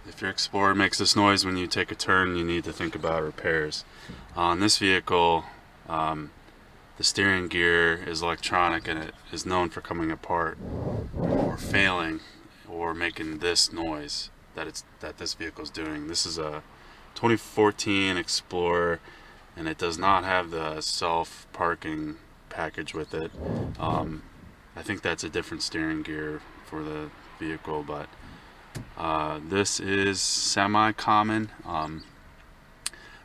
If your Explorer makes this noise when you take a turn, you need to think about repairs. On this vehicle, the steering gear is electronic and it is known for coming apart or failing or making this noise that this vehicle is doing. This is a 2014 Explorer and it does not have the self-parking package with it. I think that's a different steering gear for the vehicle, but this is semi-common.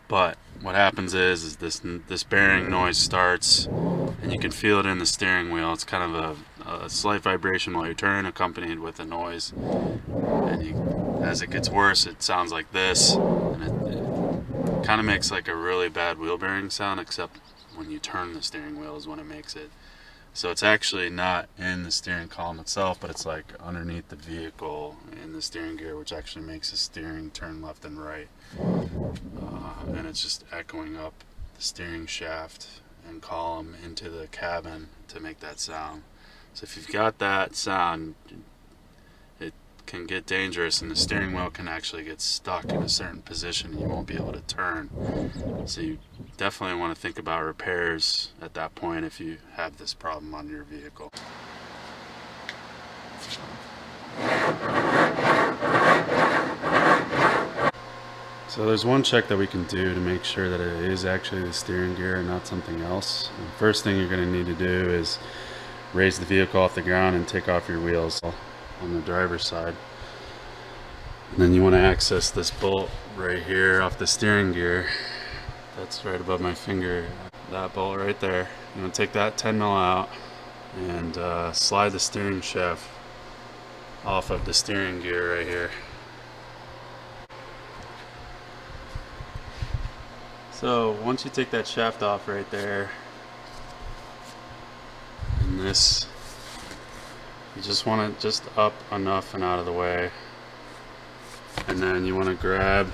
But what happens is this bearing noise starts, and you can feel it in the steering wheel. It's kind of a slight vibration while you turn, accompanied with a noise. And as it gets worse, it sounds like this, and it kind of makes like a really bad wheel bearing sound, except when you turn the steering wheel is when it makes it. So it's actually not in the steering column itself, but it's like underneath the vehicle in the steering gear, which actually makes the steering turn left and right. And it's just echoing up the steering shaft and column into the cabin to make that sound. So if you've got that sound, it can get dangerous, and the steering wheel can actually get stuck in a certain position and you won't be able to turn. So you definitely want to think about repairs at that point if you have this problem on your vehicle. So there's one check that we can do to make sure that it is actually the steering gear and not something else. And the first thing you're going to need to do is raise the vehicle off the ground and take off your wheels on the driver's side. And then you want to access this bolt right here off the steering gear. That's right above my finger. That bolt right there. You want to take that 10 mil out and slide the steering shaft off of the steering gear right here. So once you take that shaft off right there, and this, you just want it just up enough and out of the way, and then you want to grab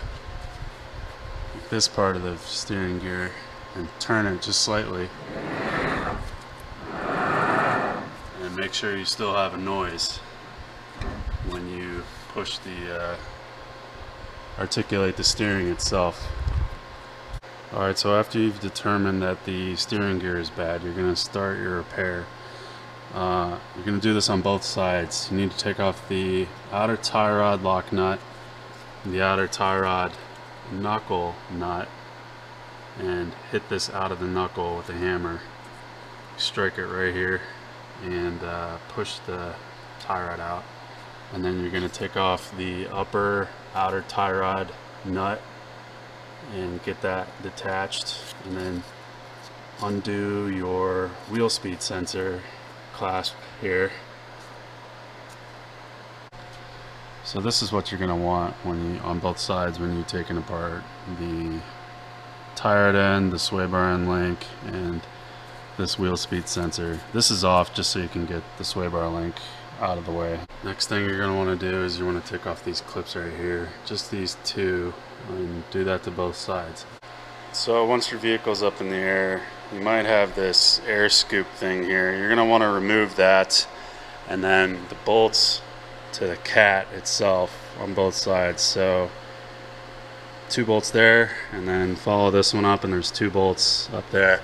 this part of the steering gear and turn it just slightly, and make sure you still have a noise when you push the articulate the steering itself. Alright, so after you've determined that the steering gear is bad, you're going to start your repair. You're going to do this on both sides. You need to take off the outer tie rod lock nut, the outer tie rod knuckle nut, and hit this out of the knuckle with a hammer. Strike it right here and push the tie rod out. And then you're going to take off the upper outer tie rod nut and get that detached, and then undo your wheel speed sensor clasp here. So this is what you're going to want when you, on both sides, when you're taking apart the tie rod end, the sway bar end link, and this wheel speed sensor. This is off just so you can get the sway bar link out of the way. Next thing you're going to want to do is you want to take off these clips right here, just these two, and do that to both sides. So once your vehicle's up in the air, you might have this air scoop thing here. You're going to want to remove that, and then the bolts to the cat itself on both sides. So 2 bolts there, and then follow this one up, and there's 2 bolts up there,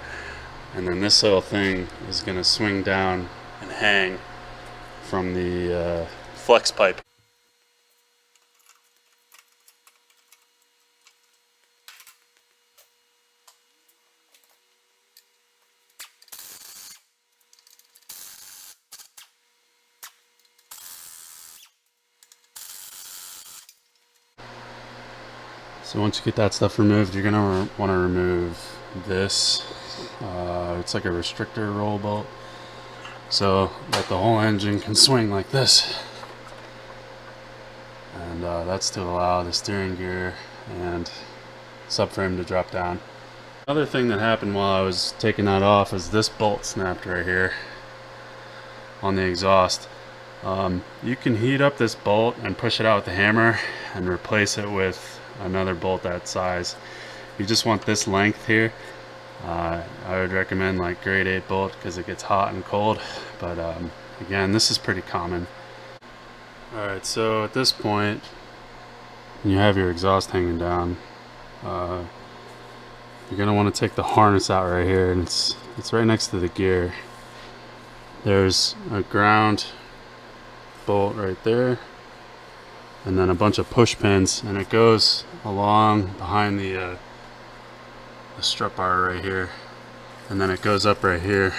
and then this little thing is going to swing down and hang from the flex pipe. So once you get that stuff removed, you're going to want to remove this. It's like a restrictor roll bolt, so that the whole engine can swing like this. And that's to allow the steering gear and subframe to drop down. Another thing that happened while I was taking that off is this bolt snapped right here on the exhaust. You can heat up this bolt and push it out with a hammer and replace it with another bolt that size. You just want this length here. I would recommend like grade 8 bolt because it gets hot and cold, but again, this is pretty common. Alright, so at this point, you have your exhaust hanging down. You're going to want to take the harness out right here, and it's right next to the gear. There's a ground bolt right there, and then a bunch of push pins, and it goes along behind the strut bar right here, and then it goes up right here,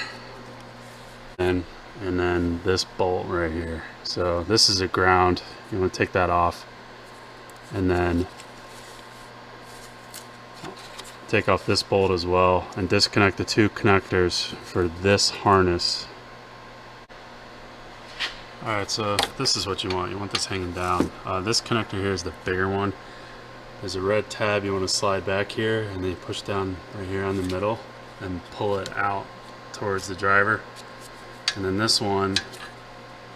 and then this bolt right here. So this is a ground. You want to take that off, and then take off this bolt as well, and disconnect the two connectors for this harness. Alright, so this is what you want. You want this hanging down. This connector here is the bigger one. There's a red tab you want to slide back here, and then you push down right here on the middle and pull it out towards the driver. And then this one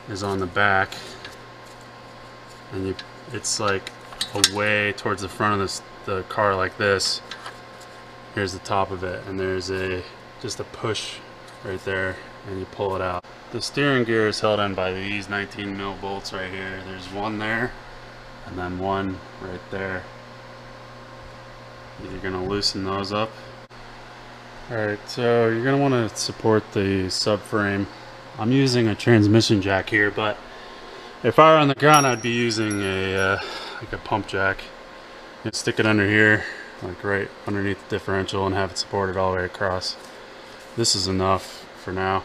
is on the back, and it's like away towards the front of the car like this. Here's the top of it, and there's just a push right there, and you pull it out. The steering gear is held in by these 19 mil bolts right here. There's one there, and then one right there. You're gonna loosen those up. Alright, so you're gonna want to support the subframe. I'm using a transmission jack here, but if I were on the ground, I'd be using like a pump jack. You stick it under here, like right underneath the differential, and have it supported all the way across. This is enough for now.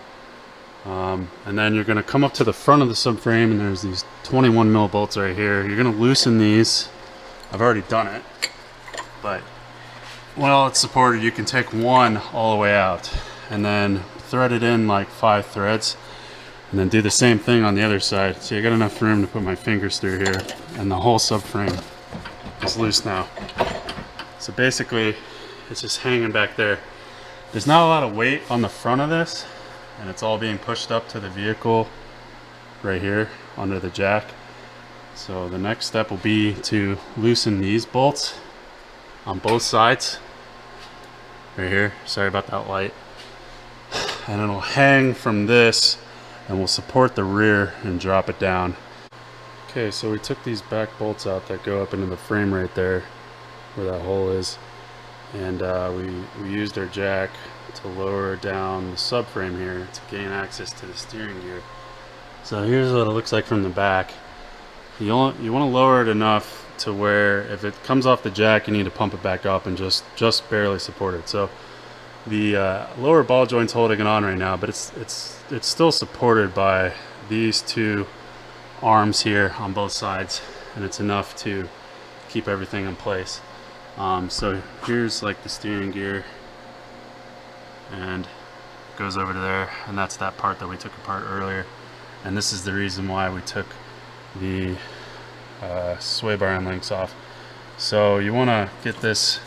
And then you're going to come up to the front of the subframe, and there's these 21 mil bolts right here. You're going to loosen these. I've already done it, but while it's supported, you can take one all the way out, and then thread it in like 5 threads, and then do the same thing on the other side. So you got enough room to put my fingers through here, and the whole subframe is loose now. So basically, it's just hanging back there. There's not a lot of weight on the front of this, and it's all being pushed up to the vehicle right here under the jack. So the next step will be to loosen these bolts on both sides right here. Sorry about that light. And it'll hang from this, and we'll support the rear and drop it down. Okay, so we took these back bolts out that go up into the frame right there where that hole is, and we used our jack to lower down the subframe here to gain access to the steering gear. So here's what it looks like from the back. You want to lower it enough to where if it comes off the jack, you need to pump it back up and just barely support it. So the lower ball joint's holding it on right now, but it's still supported by these two arms here on both sides, and it's enough to keep everything in place. So here's like the steering gear, and it goes over to there, and that's that part that we took apart earlier. And this is the reason why we took the sway bar end links off. So you want to get this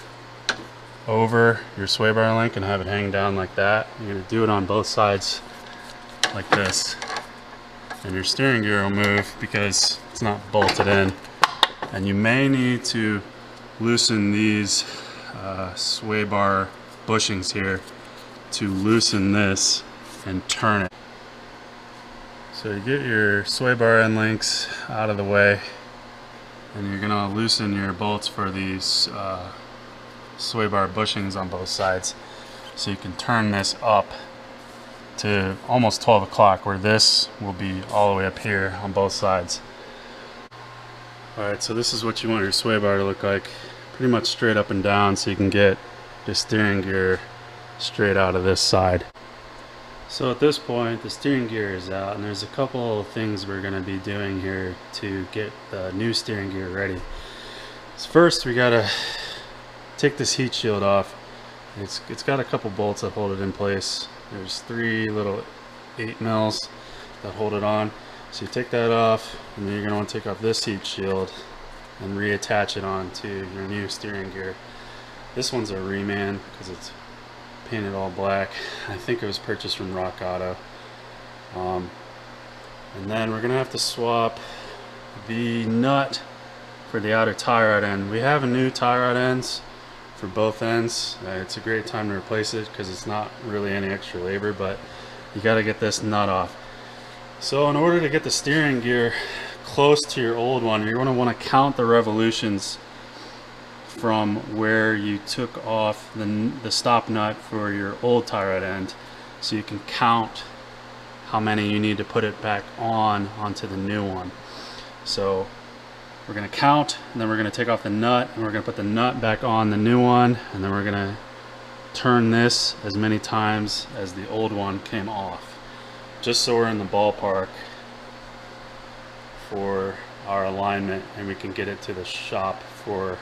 over your sway bar link and have it hang down like that. You're going to do it on both sides like this, and your steering gear will move because it's not bolted in. And you may need to loosen these sway bar bushings here to loosen this and turn it. So you get your sway bar end links out of the way, and you're going to loosen your bolts for these sway bar bushings on both sides, so you can turn this up to almost 12 o'clock, where this will be all the way up here on both sides. Alright, so this is what you want your sway bar to look like, pretty much straight up and down, so you can get the steering gear straight out of this side. So at this point, the steering gear is out, and there's a couple of things we're going to be doing here to get the new steering gear ready. So first, we got to take this heat shield off. It's got a couple bolts that hold it in place. There's 3 little 8 mils that hold it on. So you take that off, and then you're going to want to take off this heat shield and reattach it onto your new steering gear. This one's a reman because it's painted all black. I think it was purchased from Rock Auto. And then we're going to have to swap the nut for the outer tie rod end. We have a new tie rod ends for both ends. It's a great time to replace it because it's not really any extra labor, but you got to get this nut off. So in order to get the steering gear close to your old one, you're going to want to count the revolutions from where you took off the stop nut for your old tie rod end, so you can count how many you need to put it back onto the new one. So we're going to count, and then we're going to take off the nut, and we're going to put the nut back on the new one, and then we're going to turn this as many times as the old one came off, just so we're in the ballpark for our alignment, and we can get it to the shop for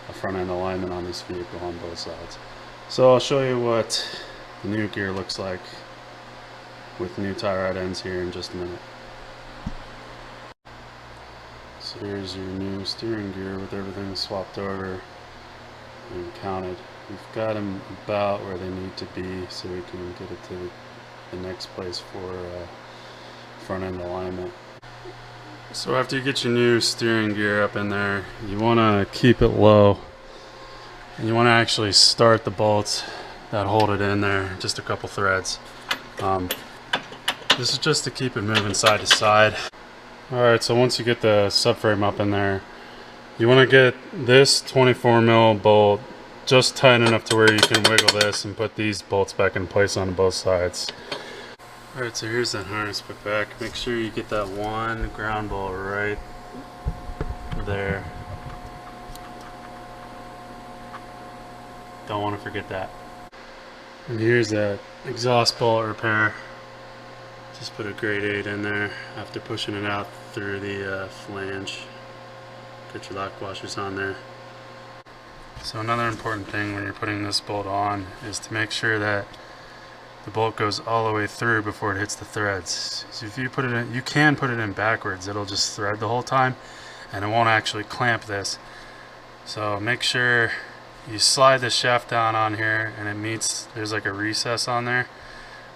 a front end alignment on this vehicle on both sides. So I'll show you what the new gear looks like with new tie rod ends here in just a minute. So here's your new steering gear with everything swapped over and counted. We've got them about where they need to be, so we can get it to the next place for front end alignment. So after you get your new steering gear up in there, you want to keep it low, and you want to actually start the bolts that hold it in there, just a couple threads. This is just to keep it moving side to side. Alright, so once you get the subframe up in there, you want to get this 24 mil bolt just tight enough to where you can wiggle this and put these bolts back in place on both sides. Alright, so here's that harness put back. Make sure you get that one ground bolt right there. Don't want to forget that. And here's that exhaust bolt repair. Just put a grade 8 in there after pushing it out through the flange. Get your lock washers on there. So another important thing when you're putting this bolt on is to make sure that the bolt goes all the way through before it hits the threads. So if you put it in, you can put it in backwards, it'll just thread the whole time and it won't actually clamp this. So make sure you slide the shaft down on here and it meets, there's like a recess on there,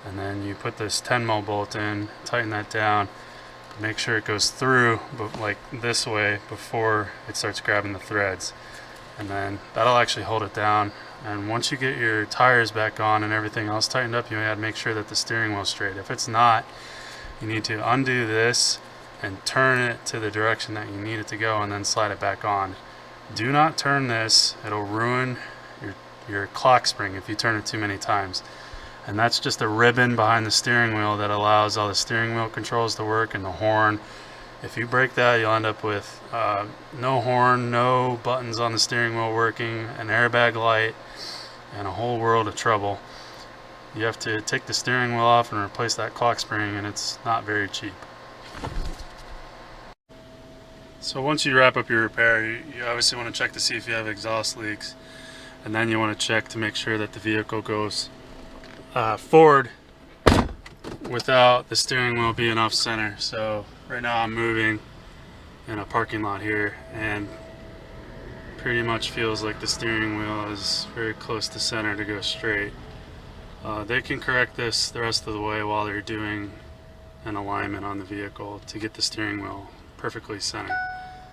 and then you put this 10 mil bolt in, tighten that down, make sure it goes through but like this way before it starts grabbing the threads, and then that'll actually hold it down. And once you get your tires back on and everything else tightened up, you gotta make sure that the steering wheel's straight. If it's not, you need to undo this and turn it to the direction that you need it to go, and then slide it back on. Do not turn this, it'll ruin your clock spring if you turn it too many times. And that's just a ribbon behind the steering wheel that allows all the steering wheel controls to work, and the horn. If you break that, you'll end up with no horn, no buttons on the steering wheel working, an airbag light, and a whole world of trouble. You have to take the steering wheel off and replace that clock spring, and it's not very cheap. So once you wrap up your repair, you obviously want to check to see if you have exhaust leaks, and then you want to check to make sure that the vehicle goes forward without the steering wheel being off center. So right now I'm moving in a parking lot here, and pretty much feels like the steering wheel is very close to center to go straight. They can correct this the rest of the way while they're doing an alignment on the vehicle to get the steering wheel perfectly centered.